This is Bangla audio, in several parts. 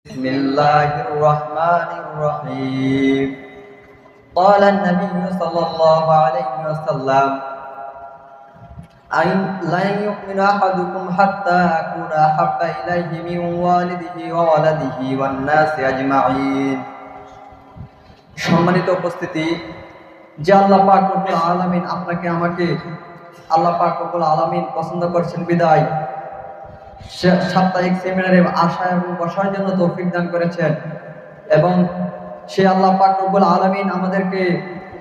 বিসমিল্লাহির রহমানির রহিম। قال النبي صلى الله عليه وسلم لن يؤمن أحدكم حتى أكون أحب إليه من والده وولده والناس أجمعين। সম্মানিত উপস্থিতি, যে আল্লাহ পাক রব্বুল আলামিন আপনাকে আমাকে আল্লাহ পাক রব্বুল আলামিন পছন্দ করেছেন বিদায় সাপ্তাহিক সেমিনারে আসা এবং বসার জন্য তৌফিক দান করেছেন, এবং সে আল্লাহ পাক রব্বুল আলামিন আমাদেরকে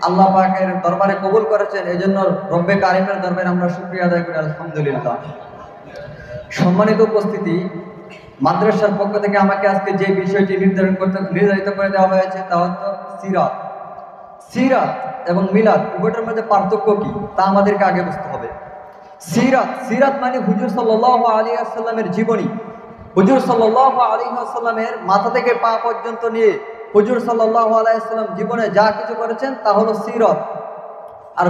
আল্লাহ পাকের দরবারে কবুল করেছেন। এই জন্য রব্বে কারিমের দরবারে আমরা শুকরিয়া আদায় করি, আলহামদুলিল্লাহ। সম্মানিত উপস্থিতি, মাদ্রাসার পক্ষ থেকে আমাকে আজকে যে বিষয়টি নির্ধারিত করে দেওয়া হয়েছে তা হচ্ছে সিরাত। সিরাত এবং মিলাদ উভয়ের মধ্যে পার্থক্য কি তা আমাদেরকে আগে বুঝতে হবে। সিরাত মানে হুজুর সাল্লাল্লাহু আলাইহি ওয়াসাল্লামের জীবনী। হুজুর সাল্লাল্লাহু আলাইহি ওয়াসাল্লামের মাথা থেকে পা পর্যন্ত নিয়ে হুজুর সাল্লাল্লাহু আলাইহি ওয়াসাল্লাম জীবনে যা কিছু করেছেন তা হলো সিরাত। আর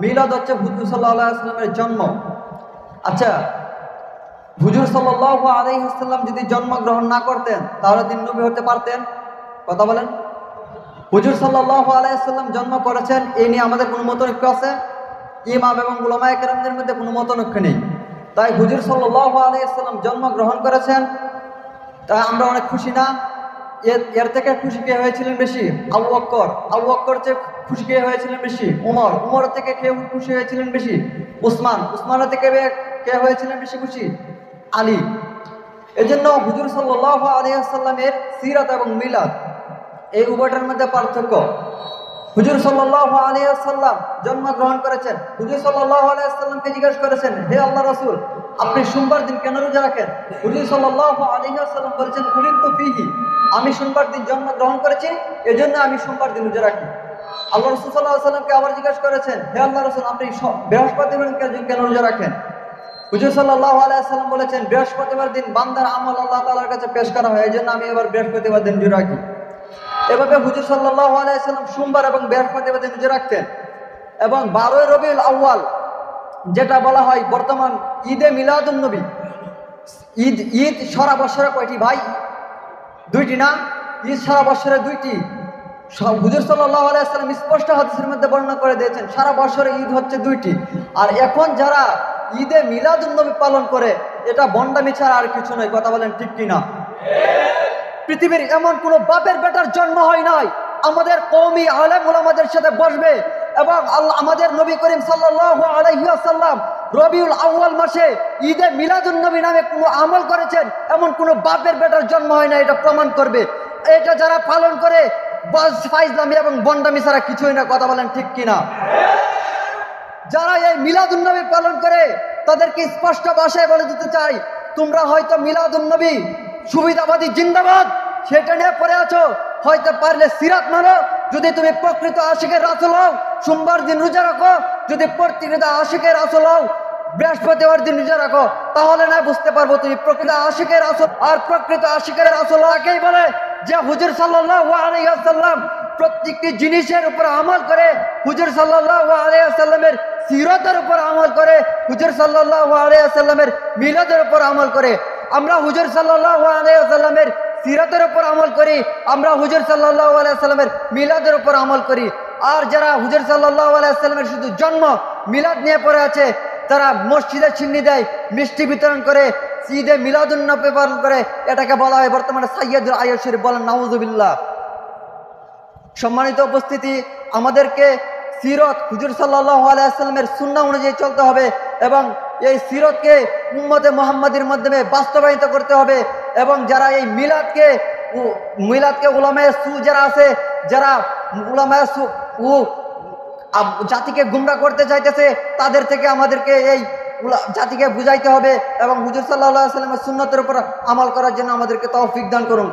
মিলাদ হচ্ছে হুজুর সাল্লাল্লাহু আলাইহি ওয়াসাল্লামের জন্ম। আচ্ছা, হুজুর সাল্লাল্লাহু আলাইহি ওয়াসাল্লাম যদি জন্মগ্রহণ না করতেন তাহলে তিনি নবী হতে পারতেন? কথা বলেন। হুজুর সাল্লাল্লাহু আলাইহি ওয়াসাল্লাম জন্ম করেছেন, এই নিয়ে আমাদের কোনো মতৈক্য আছে? ইমাম এবং উলামায়ে কেরামদের মধ্যে কোনো মতৈক্য নেই। তাই হুজুর সাল্লাল্লাহু আলাইহি ওয়াসাল্লাম জন্মগ্রহণ করেছেন, তাই আমরা অনেক খুশি না? এর থেকে খুশি কে হয়েছিলেন বেশি? আবু বকর চেয়ে খুশি কে হয়েছিলেন বেশি? উমর থেকে কে খুশি হয়েছিলেন বেশি? উসমানের থেকে কে হয়েছিলেন বেশি খুশি? আলী। এজন্য হুজুর সাল্লাল্লাহু আলাইহি ওয়াসাল্লামের সিরাত এবং মিলাদ এই উভয়টার মধ্যে পার্থক্য। হুজুর সাল্লাল্লাহু আলাইহি ওয়াসাল্লাম জন্মগ্রহণ করেছেন। হুজুর সাল্লাল্লাহু আলাইহি ওয়াসাল্লামকে জিজ্ঞেস করেছেন, হে আল্লাহর রাসূল, আপনি সোমবার দিন কেন রোজা রাখেন? হুজুর সাল্লাল্লাহু আলাইহি ওয়াসাল্লাম বলেছেন, খুলিকতু ফীহি, আমি সোমবার দিন জন্মগ্রহণ করেছি, এজন্য আমি সোমবার দিন রোজা রাখি। আল্লাহ রাসূল সাল্লাল্লাহু আলাইহি ওয়াসাল্লামকে আবার জিজ্ঞেস করেছেন, হে আল্লাহর রাসূল, আপনি বৃহস্পতিবার দিন কেন রোজা রাখেন? হুজুর সাল্লাল্লাহু আলাইহি ওয়াসাল্লাম বলেছেন, বৃহস্পতিবার দিন বান্দার আমল আল্লাহ তাআলার কাছে পেশ করা হয়, এজন্য আমি এবার বৃহস্পতিবার দিন রোজা রাখি। এভাবে হুজুর সাল্লাল্লাহু আলাইহি ওয়াসাল্লাম সোমবার এবং বৃহস্পতিবার দিন রোজা রাখতেন। এবং 12 রবিউল আউয়াল, যেটা বলা হয় বর্তমান ঈদে মিলাদুন নবী, ঈদ সারা বছরে কয়টি ভাই? দুইটি না? ঈদ সারা বছরে দুইটি। হুজুর সাল্লাল্লাহু আলাইহি ওয়াসাল্লাম স্পষ্ট হাদিসের মধ্যে বর্ণনা করে দিয়েছেন, সারা বছরে ঈদ হচ্ছে দুইটি। আর এখন যারা ঈদে মিলাদুন নবী পালন করে, এটা বন্ডামি ছাড়া আর কিছু নয়। কথা বলেন ঠিক কিনা? পৃথিবীর এমন কোন বাপের বেটার জন্ম হয় নাই আমাদের কওমি আলেম উলামাদের সাথে বসবে এবং আমাদের নবী করিম সাল্লাল্লাহু আলাইহি ওয়াসাল্লাম রবিউল আউয়াল মাসে ঈদে মিলাদুন নবী নামে কোনো আমল করেছেন, এমন কোন বাপের বেটার জন্ম হয় না। এটা প্রমাণ করবে। এটা যারা পালন করে ফাইজলামি এবং বন্ডামি ছাড়া কিছুই না। কথা বলেন ঠিক কিনা? যারা এই মিলাদুন নবী পালন করে তাদেরকে স্পষ্ট ভাষায় বলে দিতে চাই, তোমরা হয়তো মিলাদুন নবী সুবিধাবাদী জিন্দাবাদ সেটা নিয়ে পড়ে আছো, হয়তো পারলে সিরাত মানো। যদি তুমি প্রকৃত আশিকের রাসূল হও, সোমবার দিন রোজা রাখো। যদি প্রকৃত আশিকের রাসূল হও, বৃহস্পতিবার দিন রোজা রাখো, তাহলে না বুঝতে পারবো তুমি প্রকৃত আশিকের রাসূল। আর প্রকৃত আশিকের রাসূল একেই বলে যে হুজুর সাল্লাল্লাহু আলাইহি ওয়াসাল্লাম প্রত্যেকটি জিনিসের উপর আমল করে, হুজুর সাল্লাল্লাহু আলাইহি ওয়াসাল্লামের সিরাতের উপর আমল করে, হুজুর সাল্লাল্লাহু আলাইহি ওয়াসাল্লামের মিলাদের উপর আমল করে। আমরা হুজুর সাল্লাল্লাহু আলাইহি ওয়াসাল্লামের সিরাতের উপর আমল করি, আমরা হুজুর সাল্লাল্লাহু আলাইহি ওয়াসাল্লামের মিলাদের উপর আমল করি। আর যারা হুজুর সাল্লাল্লাহু আলাইহি ওয়াসাল্লামের শুধু জন্ম মিলাদ নিয়ে পড়ে আছে, তারা মসজিদে ছিন্নি দেয়, মিষ্টি বিতরণ করে, ঈদে মিলাদুন নবী পালন করে, এটাকে বলা হয় বর্তমানে সাইয়্যিদুল আইয়ুব শরীফ। বলেন নাউযুবিল্লাহ। সম্মানিত উপস্থিতি, আমাদেরকে সিরাত হুজুর সাল্লাল্লাহু আলাইহি ওয়াসাল্লামের সুন্নাহ অনুযায়ী চলতে হবে এবং এই সিরাতকে উম্মতে মুহাম্মাদীর মাধ্যমে বাস্তবায়িত করতে হবে। এবং যারা এই মিলাদকে উলামায়ে সু যারা আছে, যারা উলামায়ে সু জাতিকে গুমরা করতে চাইতেছে, তাদের থেকে আমাদেরকে এই জাতিকে বুঝাইতে হবে এবং হুজুর সাল্লাল্লাহু আলাইহি ওয়াসাল্লামের সুন্নতের উপর আমল করার জন্য আমাদেরকে তৌফিক দান করুন।